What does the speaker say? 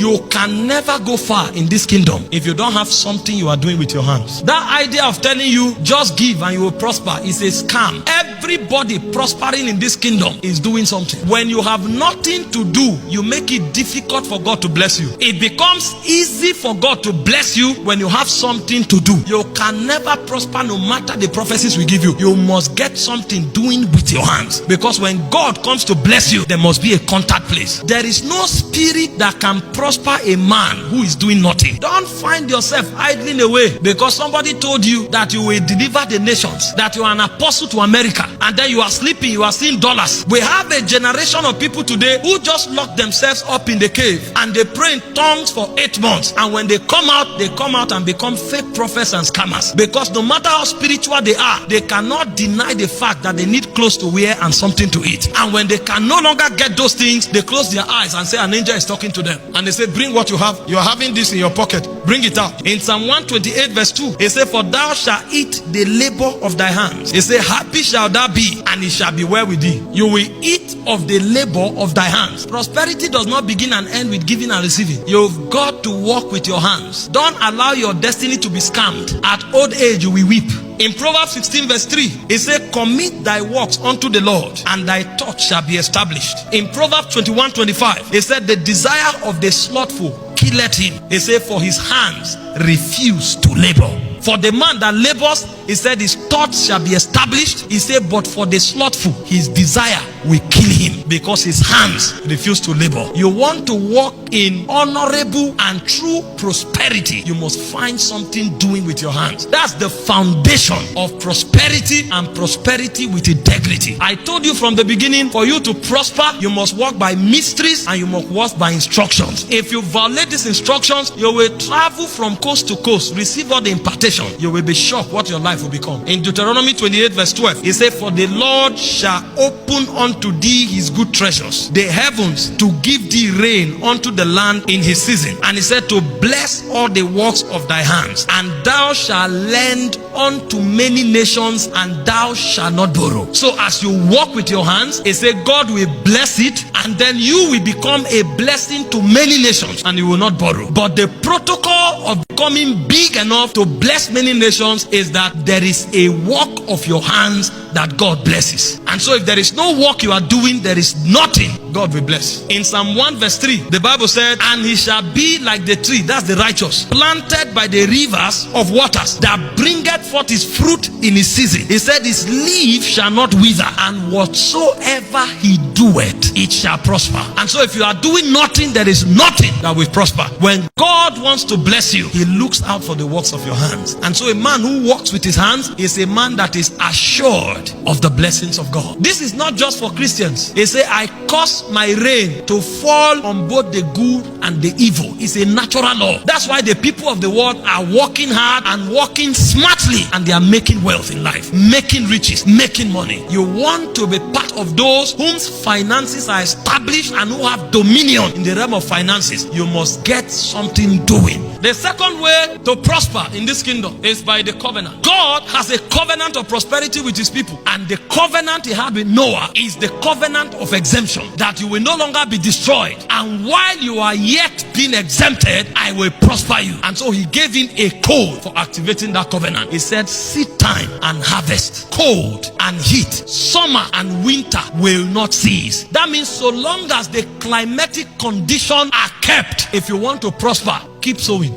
You can never go far in this kingdom if you don't have something you are doing with your hands. That idea of telling you just give and you will prosper is a scam. Everybody prospering in this kingdom is doing something. When you have nothing to do, you make it difficult for God to bless you. It becomes easy for God to bless you when you have something to do. You can never prosper no matter the prophecies we give you. You must get something doing with your hands, because when God comes to bless you, there must be a contact place. There is no spirit that can prosper a man who is doing nothing. Don't find yourself idling away because somebody told you that you will deliver the nations, that you are an apostle to America, and then you are sleeping, you are seeing dollars. We have a generation of people today who just lock themselves up in the cave and they pray in tongues for 8 months, and when they come out and become fake prophets and scammers, because no matter how spiritual they are, they cannot deny the fact that they need clothes to wear and something to eat. And when they can no longer get those things, they close their eyes and say an angel is talking to them, and they say, bring what you have. You are having this in your pocket, bring it out. In Psalm 128 verse 2, it says, for thou shalt eat the labor of thy hands. It says, happy shall thou be, and it shall be well with thee. You will eat of the labor of thy hands. Prosperity does not begin and end with giving and receiving. You've got to work with your hands. Don't allow your destiny to be scammed. At old age you will weep. In Proverbs 16 verse 3, it says, commit thy works unto the Lord, and thy thoughts shall be established. In Proverbs 21:25, it said, the desire of the slothful killeth him. It said, for his hands refuse to labor. For the man that labors, he said, his thoughts shall be established. He said, but for the slothful, his desire will kill him, because his hands refuse to labor. You want to walk in honorable and true prosperity, you must find something doing with your hands. That's the foundation of prosperity, and prosperity with integrity. I told you from the beginning, for you to prosper, you must walk by mysteries and you must walk by instructions. If you violate these instructions, you will travel from coast to coast, receive all the impartation. You will be shocked what your life will become. In Deuteronomy 28 verse 12, it says, for the Lord shall open unto thee his good treasures, the heavens, to give thee rain unto the land in his season. And he said, to bless all the works of thy hands, and thou shalt lend unto many nations, and thou shalt not borrow. So as you walk with your hands, it says God will bless it, and then you will become a blessing to many nations, and you will not borrow. But the protocol of becoming big enough to bless many nations is that there is a work of your hands that God blesses. And so if there is no work you are doing, there is nothing God will bless. In Psalm 1 verse 3, the Bible said, and he shall be like the tree, that's the righteous, planted by the rivers of waters, that bringeth forth his fruit in his season. He said, his leaf shall not wither, and whatsoever he doeth, it shall prosper. And so if you are doing nothing, there is nothing that will prosper. When God wants to bless you, he looks out for the works of your hands. And so a man who works with his hands is a man that is assured of the blessings of God. This is not just for Christians. They say, I cause my rain to fall on both the good and the evil. It's a natural law. That's why the people of the world are working hard and working smartly, and they are making wealth in life, making riches, making money. You want to be part of those whose finances are established and who have dominion in the realm of finances. You must get something doing. The second way to prosper in this kingdom is by the covenant. God has a covenant of prosperity with his people, and the covenant he had with Noah is the covenant of exemption, that you will no longer be destroyed, and while you are yet being exempted, I will prosper you. And so he gave him a code for activating that covenant. He said, seed time and harvest, cold and heat, summer and winter will not cease. That means so long as the climatic conditions are kept, if you want to prosper, keep sowing.